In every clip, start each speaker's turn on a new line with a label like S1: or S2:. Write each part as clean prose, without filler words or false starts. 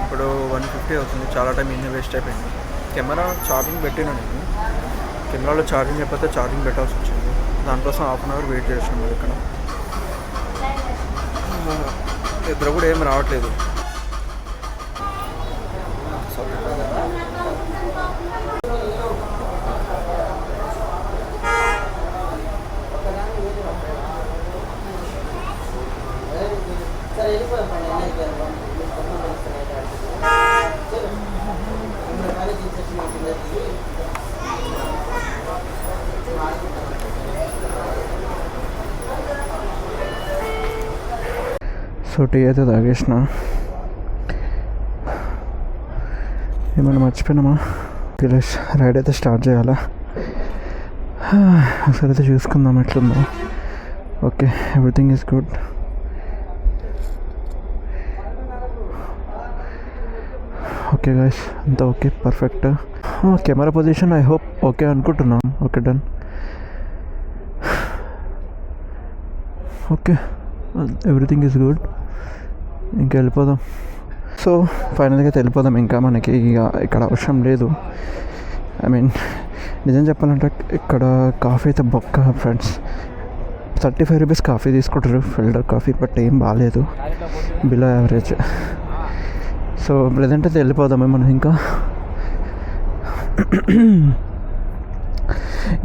S1: ఇప్పుడు 150 అవుతుంది. చాలా టైం ఇన్ని వేస్ట్ అయిపోయింది. కెమెరా ఛార్జింగ్ పెట్టినా నేను, కెమెరాలో ఛార్జింగ్ అయిపోతే ఛార్జింగ్ పెట్టాల్సి వచ్చింది. దానికోసం హాఫ్ అన్ అవర్ వెయిట్ చేసాను. ఇక్కడ ఇద్దరు కూడా ఏం రావట్లేదు. సో టీ అయితే తాగేసిన. ఏమైనా మర్చిపోయినామా? ప్లీజ్ రైడ్ అయితే స్టార్ట్ చేయాలా? ఒకసారి అయితే చూసుకుందాం ఎట్లుందో. Okay, everything is good. Okay guys, అంతా okay, perfect. Camera position I hope okay అనుకుంటున్నాం. Okay, done. Okay, everything is good. ఇంకా వెళ్ళిపోదాం. సో ఫైనల్గా అయితే వెళ్ళిపోదాం. ఇంకా మనకి ఇక ఇక్కడ అవసరం లేదు. ఐ మీన్ నిజం చెప్పాలంటే ఇక్కడ కాఫీ అయితే బొక్క ఫ్రెండ్స్. 35 రూపీస్ కాఫీ తీసుకుంటారు, ఫిల్టర్ కాఫీ, బట్ ఏం బాగాలేదు, బిలో యావరేజ్. సో ప్రజెంట్ అయితే వెళ్ళిపోదామే మనం. ఇంకా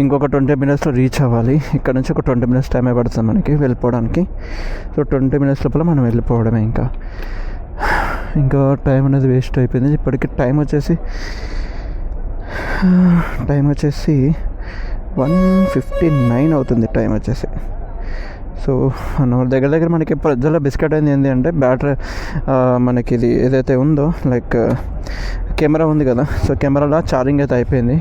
S1: ఇంకొక 20 మినిట్స్లో రీచ్ అవ్వాలి. ఇక్కడ నుంచి ఒక 20 మినిట్స్ టైమే పడుతుంది మనకి వెళ్ళిపోవడానికి. సో 20 మినిట్స్ లోపల మనం వెళ్ళిపోవడమే. ఇంకా టైం అనేది వేస్ట్ అయిపోయింది. ఇప్పటికి టైం వచ్చేసి 1:59 అవుతుంది టైం వచ్చేసి. సో దగ్గర మనకి ప్రజల్లో బిస్కెట్ అయింది ఏంటి అంటే బ్యాటరీ, మనకి ఇది ఏదైతే ఉందో లైక్ కెమెరా ఉంది కదా, సో కెమెరాలో ఛార్జింగ్ అయితే అయిపోయింది.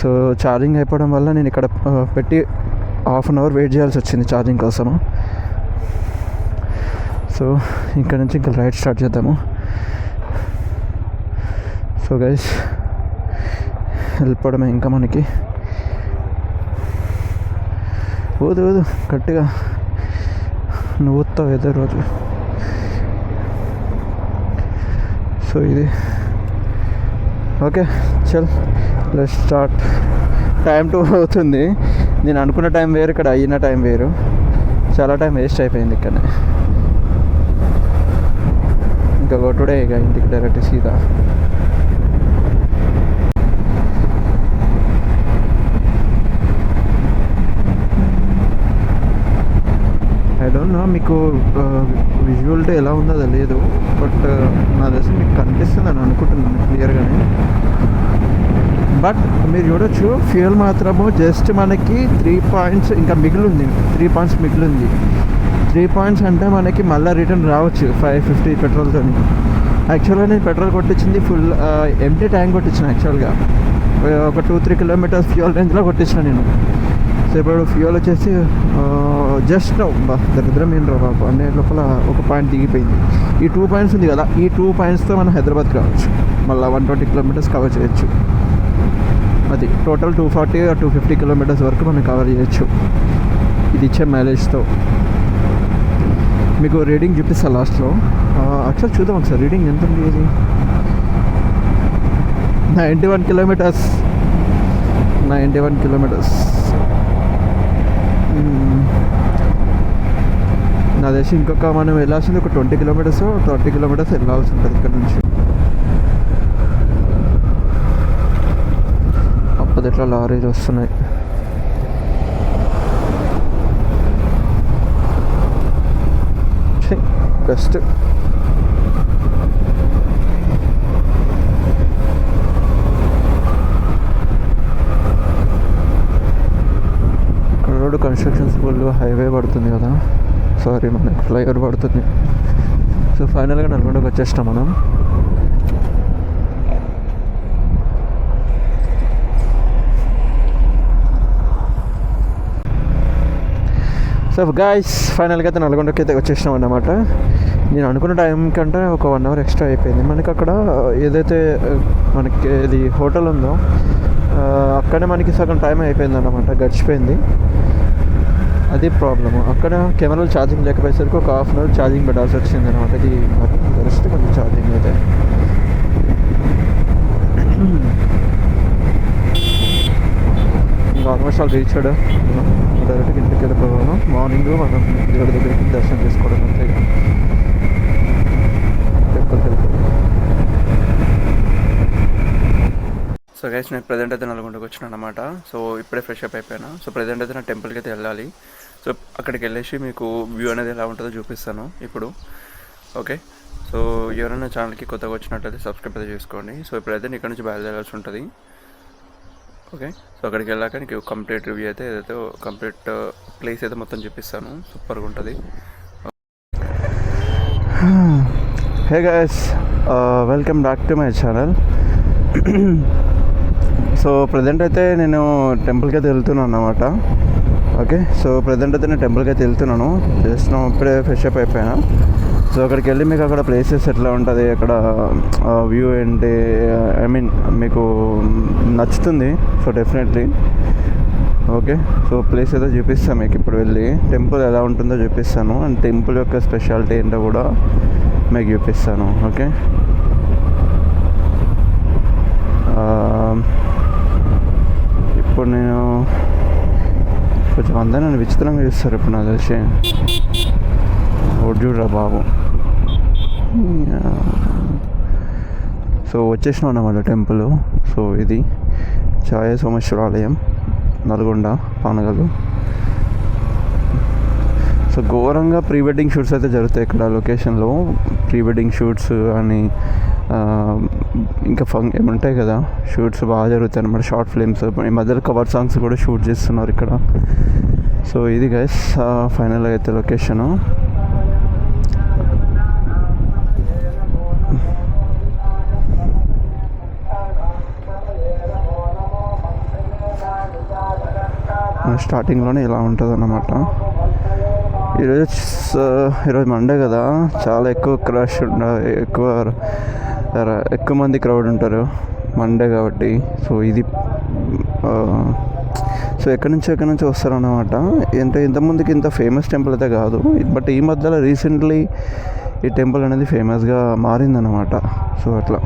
S1: సో ఛార్జింగ్ అయిపోవడం వల్ల నేను ఇక్కడ పెట్టి హాఫ్ అన్ అవర్ వెయిట్ చేయాల్సి వచ్చింది ఛార్జింగ్ కోసము. సో ఇక్కడ నుంచి ఇంకా రైడ్ స్టార్ట్ చేద్దాము. సో గైస్ వెళ్ళిపోవడమే ఇంకా మనకి. ఊదు గట్టిగా నువ్వు ఊతావు ఏదో రోజు. సో ఇది ఓకే, చల్ లెట్స్ స్టార్ట్. టైం 2 అవుతుంది. నేను అనుకున్న టైం వేరు, ఇక్కడ అయిన టైం వేరు. చాలా టైం వేస్ట్ అయిపోయింది ఇక్కడనే. ఇంకా కొట్టుడే ఇక ఇంటికి డైరెక్ట్ సీదా. ఐ డోంట్ నో మీకు విజువల్టీ ఎలా ఉందో తెలియదు, బట్ నా తెలిసి మీకు కనిపిస్తుంది అని అనుకుంటున్నాను క్లియర్గానే. బట్ మీరు చూడొచ్చు ఫ్యూయల్ మాత్రము జస్ట్ మనకి 3 పాయింట్స్ ఇంకా మిగిలింది. 3 పాయింట్స్ మిగిలింది. 3 పాయింట్స్ అంటే మనకి మళ్ళీ రిటర్న్ రావచ్చు 550 పెట్రోల్తో. యాక్చువల్గా నేను పెట్రోల్ కొట్టించింది ఫుల్ ఎంటీ ట్యాంక్ కొట్టించిన. యాక్చువల్గా ఒక 2-3 కిలోమీటర్స్ ఫ్యూయల్ రేంజ్లో కొట్టించిన నేను. సో ఇప్పుడు ఫ్యూయల్ వచ్చేసి జస్ట్ దరిద్రం ఏం రా బాబు అనే లోపల ఒక పాయింట్ దిగిపోయింది. ఈ 2 పాయింట్స్ ఉంది కదా, ఈ 2 పాయింట్స్తో మనం హైదరాబాద్కి రావచ్చు. మళ్ళీ 120 కిలోమీటర్స్ కవర్ చేయొచ్చు. అది టోటల్ 240 or 250 కిలోమీటర్స్ వరకు మనం కవర్ చేయొచ్చు ఇది ఇచ్చే మైలేజ్తో. మీకు రీడింగ్ చూపిస్తా లాస్ట్లో. యాక్చువల్ చూద్దాం ఒకసారి రీడింగ్ ఎంత ఉంది. ఇది 91 కిలోమీటర్స్. నా తెలిసి ఇంకొక మనం వెళ్ళాల్సింది ఒక 20 కిలోమీటర్స్ 30 కిలోమీటర్స్ వెళ్ళాల్సి ఉంటుంది ఇక్కడ నుంచి. అప్పటి ఇట్లా లారీలు వస్తున్నాయి. బెస్ట్. ఇక్కడ రోడ్డు కన్స్ట్రక్షన్స్ ఫుల్ హైవే పడుతుంది కదా, సారీ మనకి ఫ్లైఓవర్ పడుతుంది. సో ఫైనల్గా నల్గొండకు వచ్చేస్తాం మనం. సో గాయ్స్ ఫైనల్గా అయితే నల్గొండకి అయితే వచ్చేసినాం అన్నమాట. నేను అనుకున్న టైం కంటే ఒక 1 hour ఎక్స్ట్రా అయిపోయింది. మనకి అక్కడ ఏదైతే మనకి ఇది హోటల్ ఉందో అక్కడే మనకి సగం టైం అయిపోయింది అన్నమాట, గడిచిపోయింది. అది ప్రాబ్లము. అక్కడ కెమెరాలు ఛార్జింగ్ లేకపోయేసరికి ఒక 1/2 hour ఛార్జింగ్ పెట్టాల్సి వచ్చింది అనమాట. ఇది పరిస్థితి కొంచెం ఛార్జింగ్ అయితే. ఇంకా ఆల్మోస్ట్ ఆల్ రీచ్ డైరెక్ట్గా ఇంటికి వెళ్ళిపోవాను. మార్నింగ్ మనం దేవుడి దగ్గరికి దర్శనం చేసుకోవడం అంతే. టెంపుల్కి వెళ్ళిపోయాం. సో గైస్ నేను ప్రజెంట్ అయితే నల్గొండకి వచ్చినాను అనమాట. సో ఇప్పుడే ఫ్రెష్ అప్ అయిపోయాను. సో ప్రజెంట్ అయితే నా టెంపుల్కి అయితే వెళ్ళాలి. సో అక్కడికి వెళ్ళేసి మీకు వ్యూ అనేది ఎలా ఉంటుందో చూపిస్తాను ఇప్పుడు. ఓకే, సో ఎవరైనా ఛానల్కి కొత్తగా వచ్చినట్లయితే సబ్స్క్రైబ్ అయితే చేసుకోండి. సో ఇప్పుడైతే నేను ఇక్కడ నుంచి బయలుదేరాల్సి ఉంటుంది. ఓకే, సో అక్కడికి వెళ్ళాక నీకు కంప్లీట్ రివ్యూ అయితే ఏదైతే కంప్లీట్ ప్లేస్ అయితే మొత్తం చూపిస్తాను. సూపర్గా ఉంటుంది. Hey guys, welcome back to my channel. So present అయితే నేను టెంపుల్కి అయితే వెళ్తున్నాను అన్నమాట. ఓకే, సో ప్రజెంట్ అయితే నేను టెంపుల్కి అయితే వెళ్తున్నాను. జస్ట్ నేను ఇప్పుడే ఫ్రెష్ అప్ అయిపోయాను. సో అక్కడికి వెళ్ళి మీకు అక్కడ ప్లేసెస్ ఎట్లా ఉంటుంది, అక్కడ వ్యూ ఏంటి, ఐ మీన్ మీకు నచ్చుతుంది. So definitely okay, so place అయితే చూపిస్తాను మీకు ఇప్పుడు. వెళ్ళి టెంపుల్ ఎలా ఉంటుందో చూపిస్తాను, అండ్ టెంపుల్ యొక్క స్పెషాలిటీ ఏంటో కూడా మీకు చూపిస్తాను. ఓకే, ఇప్పుడు నేను కొంచెం అందరూ నన్ను విచిత్రంగా చూస్తారు ఇప్పుడు నాకు తెలిసి. చూడరా బాబు. సో వచ్చేసినాం అన్నమాట టెంపుల్. సో ఇది ఛాయ సోమేశ్వర ఆలయం, నల్గొండ పానగల్. సో ఘోరంగా ప్రీ వెడ్డింగ్ షూట్స్ అయితే జరుగుతాయి ఇక్కడ లొకేషన్లో. ప్రీ వెడ్డింగ్ షూట్స్ అని ఇంకా ఏముంటాయి కదా, షూట్స్ బాగా జరుగుతాయి అన్నమాట. షార్ట్ ఫిలిమ్స్, ఈ మధ్యలో కవర్ సాంగ్స్ కూడా షూట్ చేస్తున్నారు ఇక్కడ. సో ఇది గైస్ ఫైనల్గా అయితే లొకేషను. స్టార్టింగ్లోనే ఇలా ఉంటుంది అన్నమాట. ఈరోజు మండే కదా, చాలా ఎక్కువ క్రష్ ఎక్కువ మంది క్రౌడ్ ఉంటారు మండే కాబట్టి. సో ఇది సో ఎక్కడి నుంచి వస్తారన్నమాట. ఇంతకుముందుకి ఇంత ఫేమస్ టెంపుల్ అయితే కాదు, బట్ ఈ మధ్యలో రీసెంట్లీ ఈ టెంపుల్ అనేది ఫేమస్గా మారిందన్నమాట. సో అట్లా.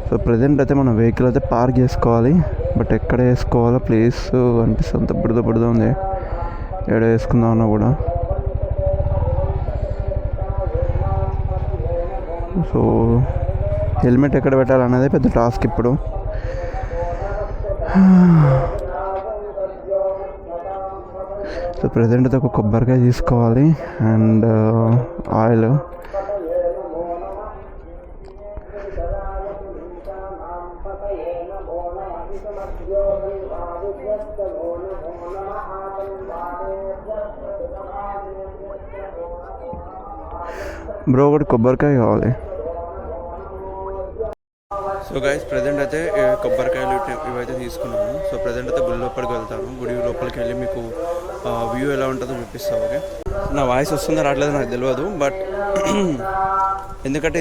S1: సో ప్రజెంట్ అయితే మనం వెహికల్ అయితే పార్క్ చేసుకోవాలి, బట్ ఎక్కడ వేసుకోవాలో ప్లేస్ అనిపిస్తుంది. అంత బుడద ఉంది, ఎక్కడ వేసుకుందామన్నా కూడా. సో హెల్మెట్ ఎక్కడ పెట్టాలనేది పెద్ద టాస్క్ ఇప్పుడు. సో ప్రజెంట్ అయితే ఒక కొబ్బరికాయ తీసుకోవాలి అండ్ ఆయిల్. బ్రో ఒకటి కొబ్బరికాయ కావాలి. సో గైస్ ప్రజెంట్ అయితే కొబ్బరికాయలు ఇవైతే తీసుకున్నాము. సో ప్రజెంట్ అయితే గుడి లోపలికి వెళ్తాను. గుడి లోపలికి వెళ్ళి మీకు వ్యూ ఎలా ఉంటుందో చూపిస్తాను. ఓకే, నా వాయిస్ వస్తుందో రావట్లేదో నాకు తెలియదు, బట్ ఎందుకంటే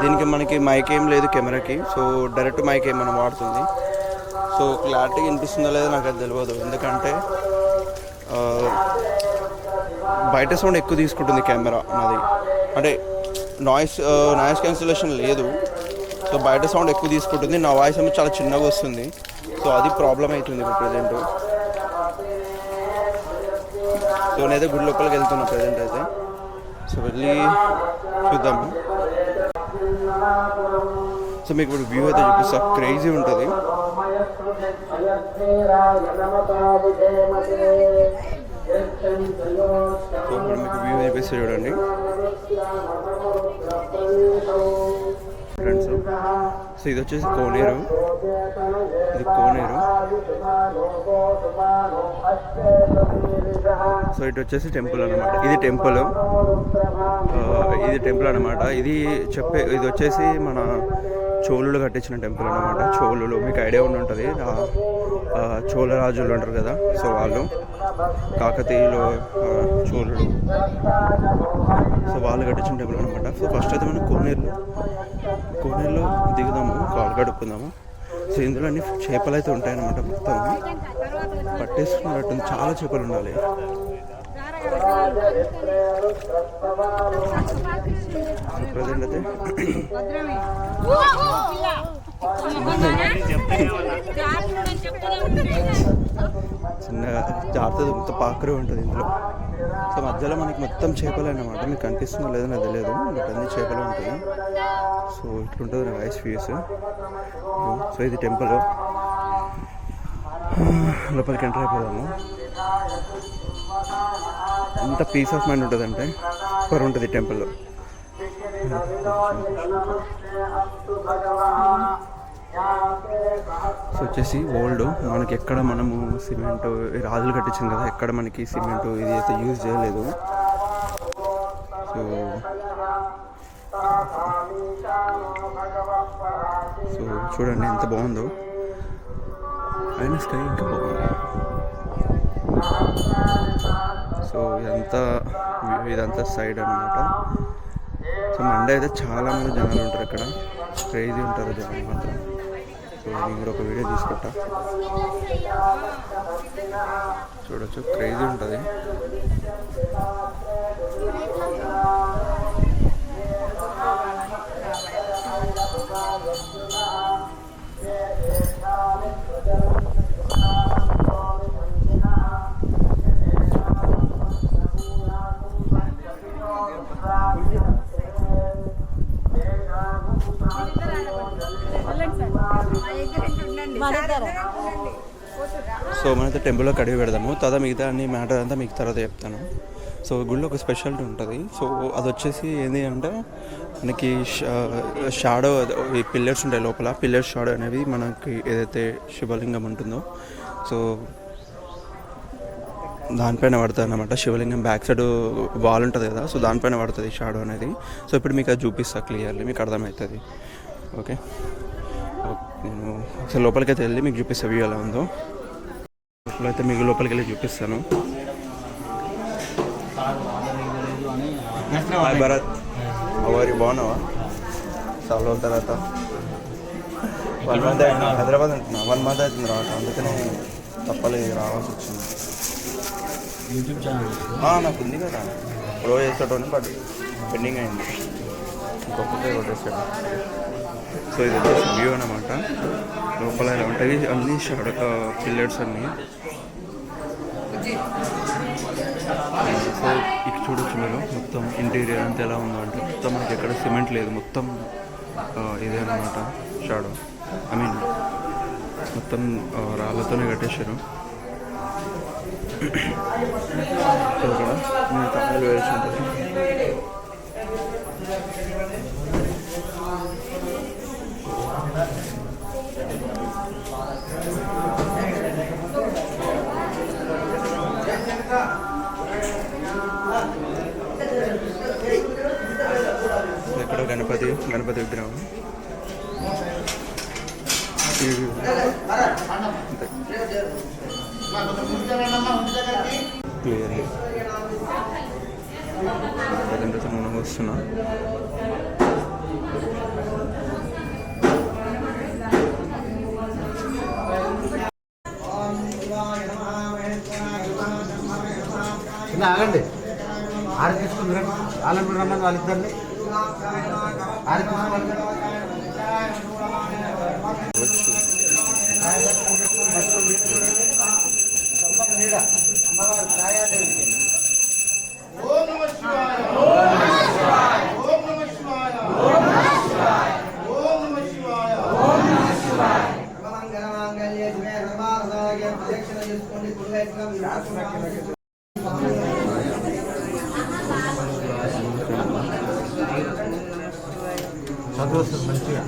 S1: దీనికి మనకి మైక్ ఏం లేదు కెమెరాకి. సో డైరెక్ట్ మైక్ ఏం మనం వాడుతుంది. సో క్లారిటీగా వినిపిస్తుందో లేదో నాకు అది తెలియదు, ఎందుకంటే బయట సౌండ్ ఎక్కువ తీసుకుంటుంది కెమెరా నాది. అంటే నాయిస్ క్యాన్సిలేషన్ లేదు. సో బయట సౌండ్ ఎక్కువ తీసుకుంటుంది, నా వాయిస్ ఏమో చాలా చిన్నగా వస్తుంది. సో అది ప్రాబ్లం అవుతుంది ఇప్పుడు ప్రజెంట్. సో నేనైతే గుడి లోపలికి వెళ్తున్నా ప్రజెంట్ అయితే. సో వెళ్ళి చూద్దాము. సో మీకు ఇప్పుడు వ్యూ అయితే చూపిస్తా, క్రేజీ ఉంటుంది. సో ఇప్పుడు మీకు వ్యూ చూపిస్తే చూడండి ఫ్రెండ్స్. సో ఇది వచ్చేసి కోనేరు, ఇది కోనేరు. సో ఇటు వచ్చేసి టెంపుల్ అనమాట. ఇది టెంపుల్ అనమాట. ఇది వచ్చేసి మన
S2: చోళులు కట్టించిన టెంపుల్ అనమాట. చోళులు మీకు ఐడియా ఉండి ఉంటుంది, చోళ రాజులు ఉంటారు కదా, సో వాళ్ళు కాకతీయులు చోళులు, సో వాళ్ళు కట్టించిన టెంపుల్ అనమాట. సో ఫస్ట్ అయితే మనం కోనేరులో దిగుదాము, కాలు కడుక్కుందాము. సో ఇందులో అన్ని చేపలు అయితే ఉంటాయన్నమాట. మొత్తం పట్టేసుకున్నట్టు చాలా చేపలు ఉండాలి. ప్రజెంట్ అయితే చిన్నగా జాగ్రత్త మొత్తం పాకరే ఉంటుంది ఇందులో. సో మధ్యలో మనకి మొత్తం చేపలు అన్నమాట. మీకు కనిపిస్తుందో లేదో నాకు తెలియదు, బట్ అన్ని చేపలు ఉంటాయి. సో ఇట్లుంటుంది నా వైస్ వ్యూస్. సో ఇది టెంపుల్, లోపలికి ఎంటర్ అయిపోదాము. ఎంత పీస్ ఆఫ్ మైండ్ ఉంటుంది అంటే సూపర్ ఉంటుంది టెంపుల్లో. సో వచ్చేసి ఓల్డ్, మనకి ఎక్కడ మనము సిమెంట్ రాజులు కట్టించాం కదా, ఎక్కడ మనకి సిమెంట్ ఇది అయితే యూజ్ చేయలేదు. సో చూడండి ఎంత బాగుందో, అయినా స్కై ఇంకా బాగుంది. సో ఇదంతా సైడ్ అనమాట. సో మండే అయితే చాలామంది జనాలు ఉంటారు ఇక్కడ, క్రేజీ ఉంటారు జనాలు మాత్రం. సో నేను కూడా ఒక వీడియో తీసుకుంటా, చూడొచ్చు, క్రేజీ ఉంటుంది. సో మనైతే టెంపుల్లో కడిగి పెడదాము, తర్వాత మిగతా అన్ని మ్యాటర్ అంతా మీకు తర్వాత చెప్తాను. సో గుడిలో ఒక స్పెషాలిటీ ఉంటుంది. సో అది వచ్చేసి ఏంటి అంటే మనకి షాడో, ఈ పిల్లర్స్ ఉంటాయి లోపల, పిల్లర్స్ షాడో అనేవి మనకి ఏదైతే శివలింగం ఉంటుందో సో దానిపైన పడుతుంది అన్నమాట. శివలింగం బ్యాక్ సైడ్ వాల్ ఉంటుంది కదా, సో దానిపైన పడుతుంది షాడో అనేది. సో ఇప్పుడు మీకు అది చూపిస్తా క్లియర్లీ, మీకు అర్థమవుతుంది. ఓకే, నేను అసలు లోపలికి అయితే వెళ్ళి మీకు చూపిస్తా వ్యూ ఎలా ఉందో. అయితే మీకు లోపలికి వెళ్ళి చూపిస్తాను. హాయ్ భరత్, అవరి బాగున్నావా? చాలా రోజుల తర్వాత 1 month అయింది, హైదరాబాద్ ఉంటున్నా. 1 month అవుతుంది రావటం, అందుకనే తప్పలేదు రావాల్సి వచ్చింది. యూట్యూబ్ ఛానల్ నాకు ఉంది కదా, ప్రో చేసేటోని, బట్ పెండింగ్ అయింది, ఇంకొకటే కొట్టేసాడు. సో ఇది వచ్చేసి వ్యూ అన్నమాట. లోపల ఇలా ఉంటాయి అన్ని పిల్లర్స్ అన్నీ. సో ఇక్కడ చూడొచ్చు మీరు మొత్తం ఇంటీరియర్ అంతా ఎలా ఉందో అంటే, మొత్తం మనకి ఎక్కడ సిమెంట్ లేదు, మొత్తం ఇదే అన్నమాట షాడో. ఐ మీన్ మొత్తం రాళ్ళతోనే కట్టేశారు. సో ఇక్కడ నేను తమిళ వేసి ఉంటుంది. ఇక్కడ గణపతి విగ్రహం. క్లియర్ మనం వస్తున్నా.
S3: ఆగండి, ఆడ తీసుకుందరు వాళ్ళని కూడా రమ్మని వాళ్ళిద్దరిని ఆడ తీసుకోవాలి. చదువు వస్తుంది మంచిగా.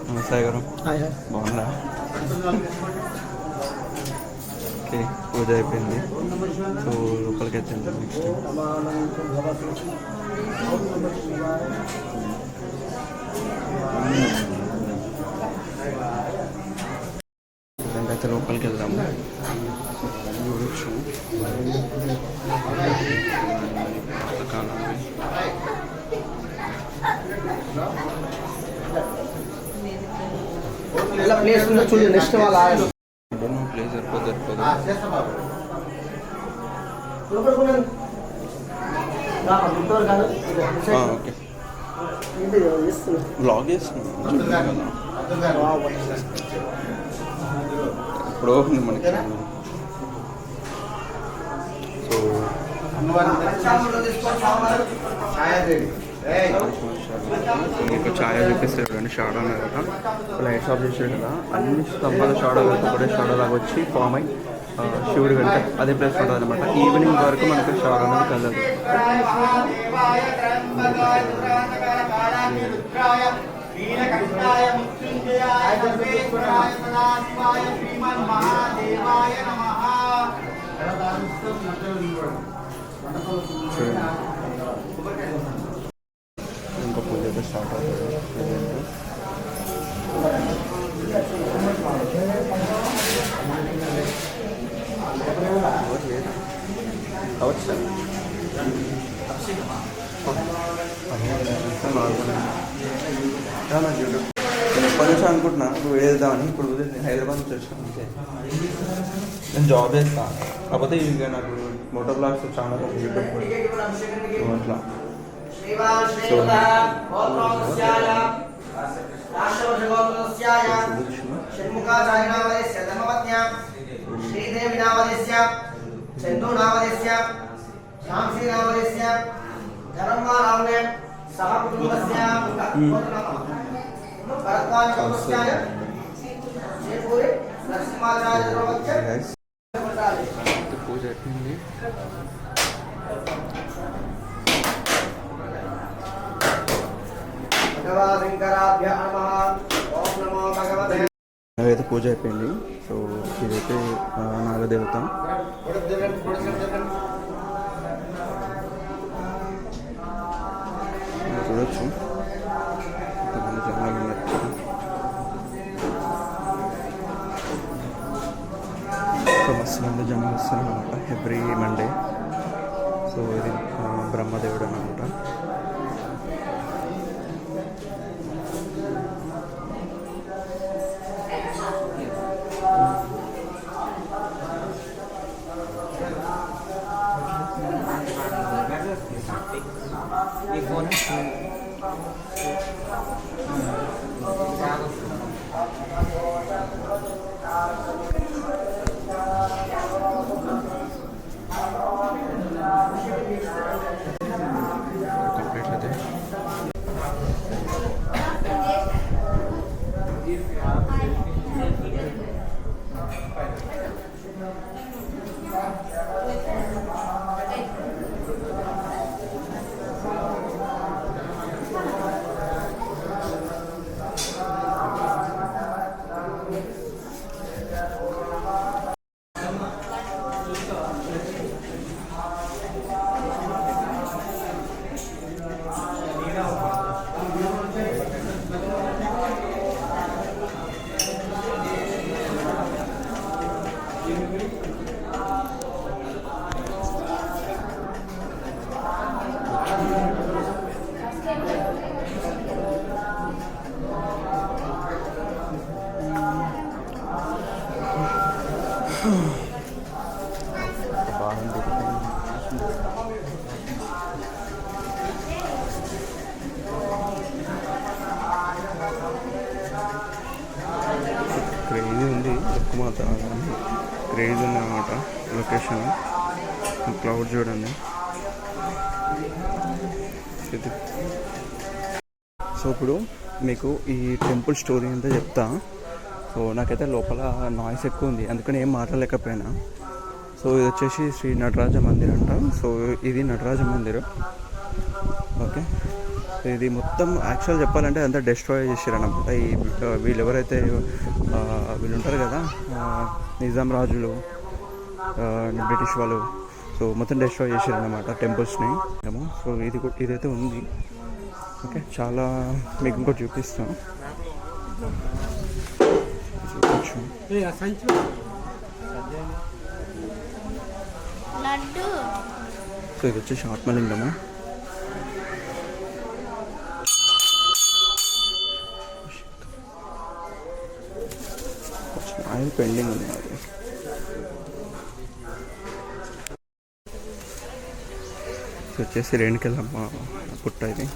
S2: నమస్తే గారు, బాగున్నా? ఓకే పూజ అయిపోయింది. సో లోపలికి అయితే నెక్స్ట్ అయితే లోపలికి వెళ్దాము. చూడొచ్చు పాతకాలం
S3: ఇలా ప్లేస్ ఉందో చూడు. నెక్స్ట్ వాళ్ళ
S2: ప్లేస్ సరిపోదు. ఓకే బ్లాగ్ చేస్తున్నాను ఇప్పుడు మనకి. సో మీకు ఛాయ్ చూపిస్తారు చూడండి. షాడో అనేది కదా లైట్స్ ఆఫ్ చేసాడు కదా, అన్ని స్తంభాల షాడో వెళ్తే కూడా షాడో లాగా వచ్చి ఫామ్ అయ్యి శివుడు వెళ్తే అదే ప్లేస్ ఉంటుంది అనమాట. ఈవినింగ్ వరకు మనకు షాడో అనేది కలదు. ఇంకా పూజ అయితే స్టార్ట్ అవుతుంది. అవచ్చు సార్ చూడు. నేను ఎప్పటి నుంచో అనుకుంటున్నా నువ్వు వేద్దామని. ఇప్పుడు హైదరాబాద్ నుంచి వచ్చాను అంతే. నేను జాబ్ చేస్తాను, కాకపోతే ఇక నాకు మోటో బ్లాగ్స్ చాలా అట్లా. పూజ అయిపోయింది. నాకైతే పూజ అయిపోయింది. సో ఇదైతే నాగదేవత. చూడొచ్చు ఇంతమంది జనాలు ఉన్నారు. సో మస్తు మంది జనాలు వస్తారు అనమాట ఎవ్రీ మండే. సో ఇది బ్రహ్మదేవుడు అనమాట. కంప్లీట్ అయితే బాగా క్రేజీ ఉంది. లుక్మాత క్రేజీ ఉంది అన్నమాట లొకేషన్. క్లౌడ్ చూడండి. సో ఇప్పుడు మీకు ఈ టెంపుల్ స్టోరీ అంతా చెప్తా. సో నాకైతే లోపల నాయిస్ ఎక్కువ ఉంది, అందుకని ఏం మాట్లాడలేకపోయినా. సో ఇది వచ్చేసి శ్రీ నటరాజ మందిర్ అంట. సో ఇది నటరాజ మందిరం. ఓకే, ఇది మొత్తం యాక్చువల్ చెప్పాలంటే అంతా డెస్ట్రాయ్ చేసారు అన్నమాట. ఈ వీళ్ళు ఎవరైతే వీళ్ళు ఉంటారు కదా నిజాం రాజులు, బ్రిటిష్ వాళ్ళు సో మొత్తం డిస్ట్రాయ్ చేశారు అన్నమాట టెంపుల్స్ని ఏమో. సో ఇదైతే ఉంది. ఓకే, చాలా మీకు ఇంకోటి చూపిస్తాను. సో ఇది వచ్చేసి ఆత్మలింగము. ఆయిల్ పెండింగ్ ఉంది అది. ఇది వచ్చేసి రేణుకెళ్ళమ్మ పుట్ట. ఇది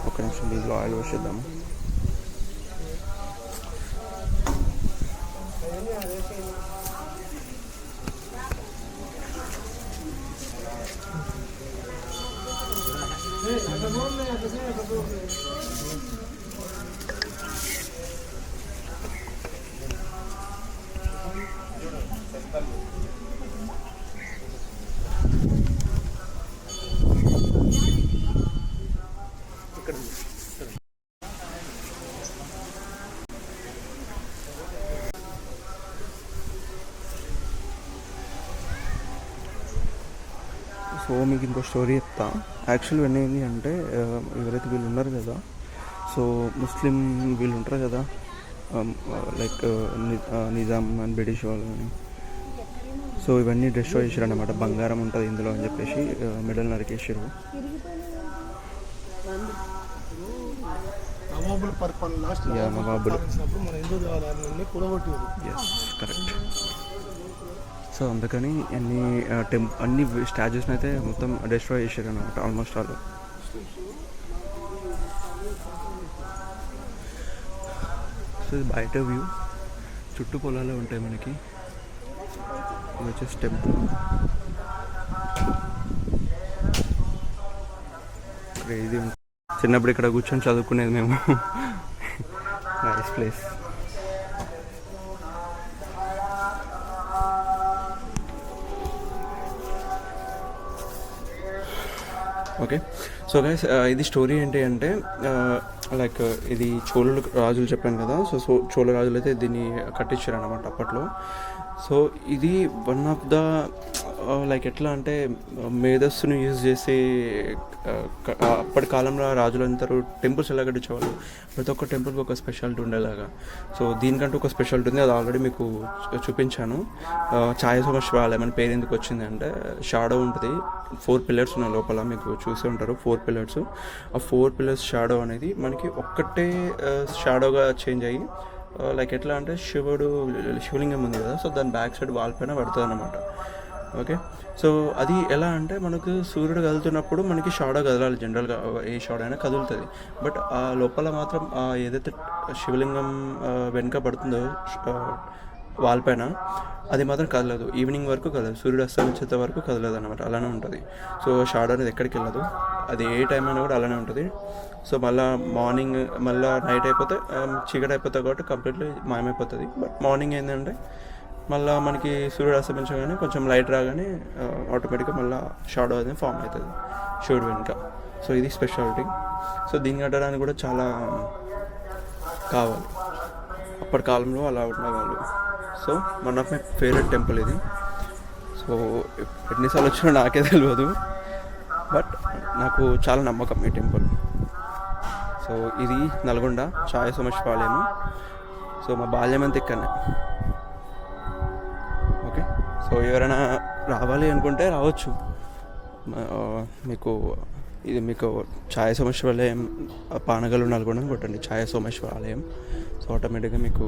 S2: ఒక నిమిషం దీంట్లో ఆయిల్ పోసేద్దాము. సో మీకు ఇంకో స్టోరీ చెప్తా. యాక్చువల్గా ఏంటి అంటే ఎవరైతే వీళ్ళు ఉన్నారు కదా, సో ముస్లిం వీళ్ళు ఉంటారు కదా, లైక్ నిజాం అండ్ బ్రిటిష్ వాళ్ళు అని. సో ఇవన్నీ డిస్ట్రాయ్ చేశారు అన్నమాట. బంగారం ఉంటుంది ఇందులో అని చెప్పేసి మెడల్ నరికేసారు. నవాబులు. Yes, correct. సో అందుకని అన్ని స్టాచ్యూస్ని అయితే మొత్తం డిస్ట్రాయ్ చేశారు అనమాట ఆల్మోస్ట్ ఆల్. సో ఇది బయట వ్యూ, చుట్టూ పొలాలే ఉంటాయి మనకి. ఇది వచ్చేసి టెంపుల్. ఇది చిన్నప్పుడు ఇక్కడ కూర్చొని చదువుకునేది మేము. Nice place. Okay, so guys ఇది స్టోరీ ఏంటి అంటే లైక్ ఇది చోళ రాజులు చెప్పాను కదా. సో చోళ రాజులు అయితే దీన్ని కట్టించారు అన్నమాట అప్పట్లో. సో ఇది వన్ ఆఫ్ ద లైక్ ఎట్లా అంటే మేధస్సును యూజ్ చేసి అప్పటి కాలంలో రాజులందరూ టెంపుల్స్ ఎలా కట్టించేవాళ్ళు. ప్రతి ఒక్క టెంపుల్కి ఒక స్పెషాలిటీ ఉండేలాగా. సో దీనికంటూ ఒక స్పెషాలిటీ ఉంది, అది ఆల్రెడీ మీకు చూపించాను. ఛాయ సోమేశ్వరాలయం అని పేరు ఎందుకు వచ్చింది అంటే షాడో ఉంటుంది. 4 పిల్లర్స్ ఉన్నాయి లోపల, మీకు చూసే ఉంటారు 4 పిల్లర్స్. ఆ 4 పిల్లర్స్ షాడో అనేది మనకి ఒక్కటే షాడోగా చేంజ్ అయ్యి లైక్ ఎట్లా అంటే శివలింగం ఉంది కదా, సో దాని బ్యాక్ సైడ్ వాల్ పైన పడుతుంది అన్నమాట. ఓకే, సో అది ఎలా అంటే మనకు సూర్యుడు కదులుతున్నప్పుడు మనకి షాడో కదలాలి. జనరల్గా ఏ షాడో అయినా కదులుతుంది. బట్ ఆ లోపల మాత్రం ఏదైతే శివలింగం వెనుక పడుతుందో వాల్ పైన, అది మాత్రం కదలదు. ఈవినింగ్ వరకు కదలదు, సూర్యుడు అస్తమించేంత వరకు కదలదు అనమాట. అలానే ఉంటుంది. సో షాడో అనేది ఎక్కడికి వెళ్ళదు, అది ఏ టైం అయినా కూడా అలానే ఉంటుంది. సో మళ్ళీ మార్నింగ్ మళ్ళీ నైట్ అయిపోతే చీకటి అయిపోతుంది కాబట్టి కంప్లీట్లీ మాయమైపోతుంది. బట్ మార్నింగ్ ఏంటంటే మళ్ళీ మనకి సూర్యుడు అస్తమించగానే కొంచెం లైట్ రాగానే ఆటోమేటిక్గా మళ్ళీ షాడో అనేది ఫామ్ అవుతుంది శివుడు వెనుక. సో ఇది స్పెషాలిటీ. సో దీన్ని కట్టడానికి కూడా చాలా కావాలి, అప్పటి కాలంలో అలా ఉండేవాళ్ళు. So one of my favourite temple ఇది. సో ఎన్నిసార్లు వచ్చినా నాకే తెలియదు, బట్ నాకు చాలా నమ్మకం ఈ టెంపుల్. సో ఇది నల్గొండ ఛాయ సోమేశ్వరాలయము. సో మా బాల్యం అంతా ఇక్కడనే. ఓకే, సో ఎవరైనా రావాలి అనుకుంటే రావచ్చు. మీకు ఛాయ సోమేశ్వరాలయం పానగలు నల్గొండ కొట్టండి, ఛాయ సోమేశ్వరాలయం. సో ఆటోమేటిక్గా మీకు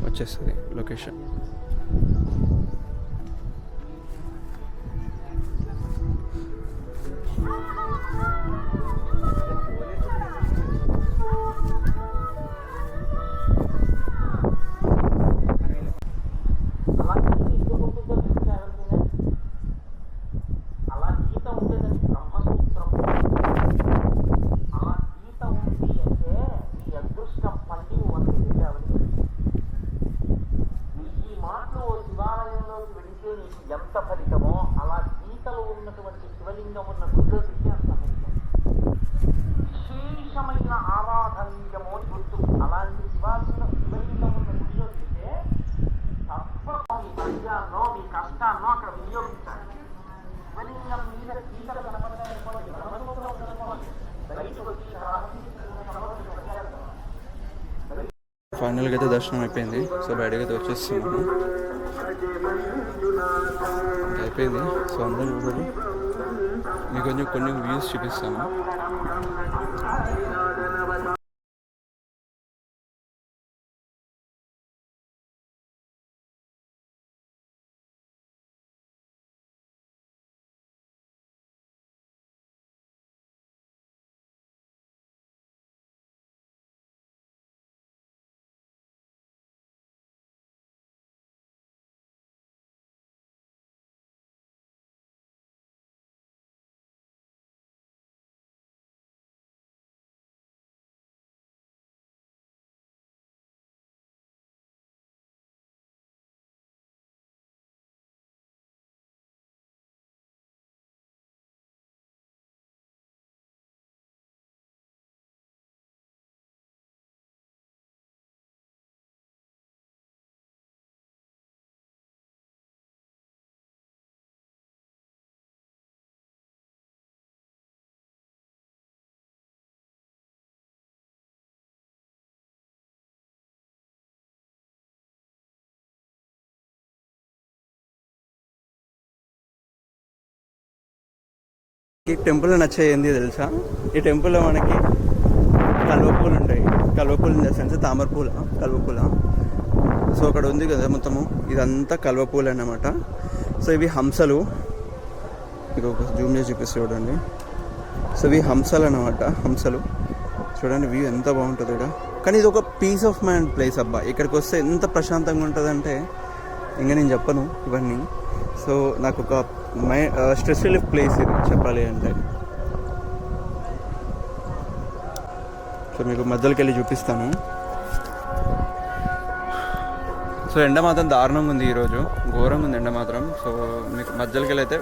S2: వచ్చేస్తుంది లొకేషన్.
S4: ఎంత ఫలితమో అలా గీతలో ఉన్నటువంటి శివలింగం ఉన్న గుడ్లోకి అంత విశేషమైన ఆరాధనీయమో గుర్తు. అలాంటి శివలింగం
S2: ఫైనల్గా అయితే దర్శనం అయిపోయింది. సో బయటకి అయితే వచ్చేస్తున్నాము. అయిపోయింది. సో అందరూ చూడండి, మీకు కొంచెం కొన్ని వ్యూస్ చూపిస్తాను. ఈ టెంపుల్ నచ్చే ఏంది తెలుసా? ఈ టెంపుల్లో మనకి కలువపూలు ఉంటాయి. కలువపూలు ఇన్ ద సెన్స్ తామరపూల, కలువపూల. సో అక్కడ ఉంది కదా మొత్తము, ఇదంతా కలువపూలు అన్నమాట. సో ఇవి హంసలు, మీకు ఒక జూమ్ చేసి చూపిస్తే చూడండి. సో ఇవి హంసలు అన్నమాట, హంసలు. చూడండి వ్యూ ఎంత బాగుంటుంది ఇక్కడ. కానీ ఇది ఒక పీస్ ఆఫ్ మైండ్ ప్లేస్ అబ్బా. ఇక్కడికి వస్తే ఎంత ప్రశాంతంగా ఉంటుందంటే ఇంకా నేను చెప్పను ఇవన్నీ. సో నాకు ఒక స్ట్రెస్ రిలీఫ్ ప్లేస్ ఇది చెప్పాలి అంటే. సో మీకు మధ్యలోకి వెళ్ళి చూపిస్తాను. సో ఎండ మాత్రం దారుణంగా ఉంది ఈరోజు, ఘోరంగా ఉంది ఎండ మాత్రం. సో మీకు మధ్యలోకి వెళ్ళి అయితే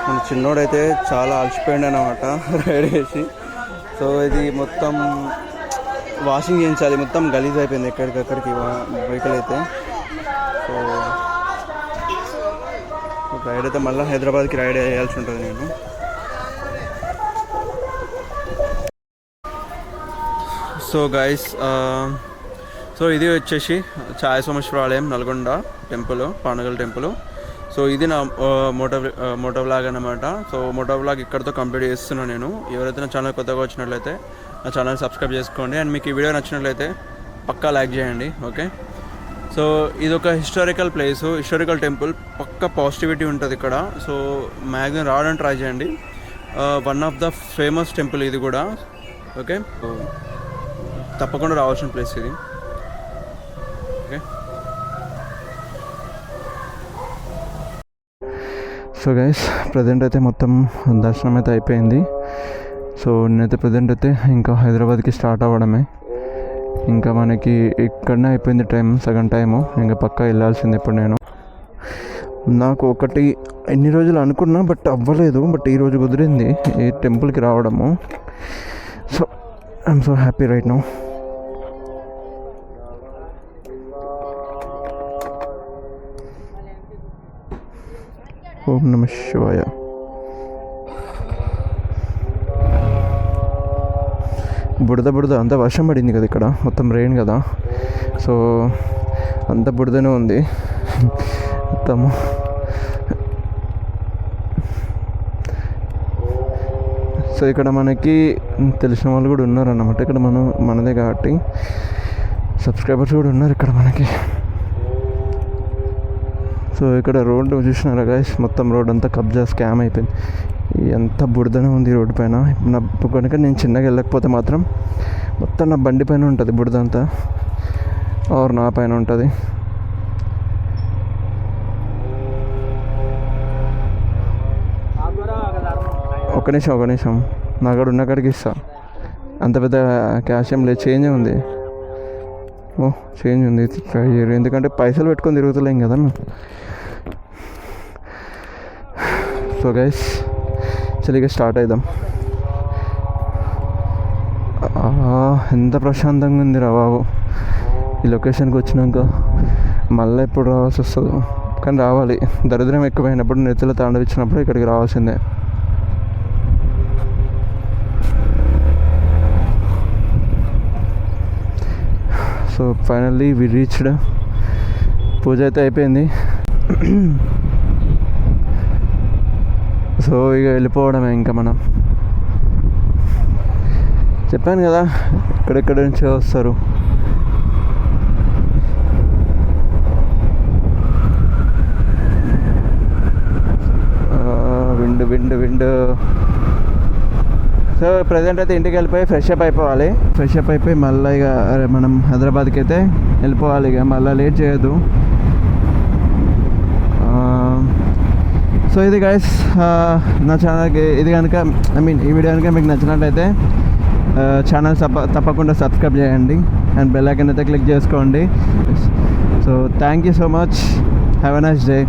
S2: మన చిన్నోడైతే చాలా అలసిపోయింది అన్నమాట రైడ్ చేసి. సో ఇది మొత్తం వాషింగ్ చేయించాలి, మొత్తం గలీజ్ అయిపోయింది ఎక్కడికక్కడికి వెహికల్ అయితే. సో రైడ్ అయితే మళ్ళీ హైదరాబాద్కి రైడ్ వేయాల్సి ఉంటుంది నేను. సో గైస్, సో ఇది వచ్చేసి ఛాయ సోమేశ్వర ఆలయం, Nalgonda temple, Panagal temple. So ఇది నా మోటో వ్లాగ్ అన్నమాట. సో మోటో వ్లాగ్ ఇక్కడితో కంప్లీట్ చేస్తున్నాను నేను. ఎవరైతే నా ఛానల్ కొత్తగా వచ్చినట్లయితే నా ఛానల్ సబ్స్క్రైబ్ చేసుకోండి. అండ్ మీకు ఈ వీడియో నచ్చినట్లయితే పక్కా లైక్ చేయండి, ఓకే. సో ఇది ఒక హిస్టారికల్ ప్లేసు, హిస్టారికల్ టెంపుల్, పక్కా పాజిటివిటీ ఉంటుంది ఇక్కడ. సో మ్యాక్సిమం రావడానికి ట్రై చేయండి. One of the famous temple ఇది కూడా, ఓకే. తప్పకుండా రావాల్సిన ప్లేస్ ఇది, ఓకే.
S1: సో గైస్, ప్రజెంట్ అయితే మొత్తం దర్శనం అయితే అయిపోయింది. సో నేనైతే ప్రజెంట్ అయితే ఇంకా హైదరాబాద్కి స్టార్ట్ అవ్వడమే. ఇంకా మనకి ఇక్కడనే అయిపోయింది టైం, సగం టైము. ఇంకా పక్కా వెళ్ళాల్సింది ఇప్పుడు నేను. నాకు ఒకటి ఎన్ని రోజులు అనుకున్నా బట్ అవ్వలేదు, బట్ ఈరోజు కుదిరింది ఈ టెంపుల్కి రావడము. So I'm so happy right now. ఓం నమ శివాయ. బుడద అంతా వర్షం పడింది కదా ఇక్కడ, మొత్తం రెయిన్ కదా. సో అంత బుడదనే ఉంది మొత్తము. సో ఇక్కడ మనకి తెలిసిన వాళ్ళు కూడా ఉన్నారన్నమాట. ఇక్కడ మనదే కాబట్టి సబ్స్క్రైబర్స్ కూడా ఉన్నారు ఇక్కడ మనకి. సో ఇక్కడ రోడ్డు చూసినారా గైస్, మొత్తం రోడ్ అంతా కబ్జా స్కామ్ అయిపోయింది. ఎంత బురదనే ఉంది రోడ్డు పైన. ఇప్పుడు కనుక నేను చిన్నగా వెళ్ళకపోతే మాత్రం మొత్తం నా బండి పైన ఉంటుంది బురద అంతా, ఆర్ నా పైన ఉంటుంది. ఒక నిమిషం నా కాడ ఉన్న కాడికి ఇస్తా. అంత పెద్ద క్యాష్ ఏం లేదు, చేంజ్ ఉంది. ఓ చేంజ్ ఉంది, ట్రై చేయరు. ఎందుకంటే పైసలు పెట్టుకొని తిరుగుతలేం కదా. సో గైస్ చలిగా స్టార్ట్ అవుదాం. ఎంత ప్రశాంతంగా ఉంది రా బాబు. ఈ లొకేషన్కి వచ్చినాక మళ్ళీ ఎప్పుడు రావాల్సి వస్తుందో, కానీ రావాలి. దరిద్రం ఎక్కువైనప్పుడు, నెత్తులు తాండవిచ్చినప్పుడు ఇక్కడికి రావాల్సిందే. So finally we reached. Puja అయితే అయిపోయింది. సో ఇక వెళ్ళిపోవడమే ఇంకా మనం. చెప్పాను కదా ఎక్కడెక్కడ నుంచి వస్తారు. విండ్. సో ప్రజెంట్ అయితే ఇంటికి వెళ్ళిపోయి ఫ్రెష్ అప్ అయిపోయి మళ్ళీ ఇక మనం హైదరాబాద్కి అయితే వెళ్ళిపోవాలి. ఇక మళ్ళీ లేట్ చేయొద్దు. సో ఇది గైస్ నా ఛానల్కి ఇది కనుక ఈ వీడియో కనుక మీకు నచ్చినట్లయితే ఛానల్ తప్పకుండా సబ్స్క్రైబ్ చేయండి అండ్ బెల్ ఐకాన్ అయితే క్లిక్ చేసుకోండి. So thank you so much. Have a nice day.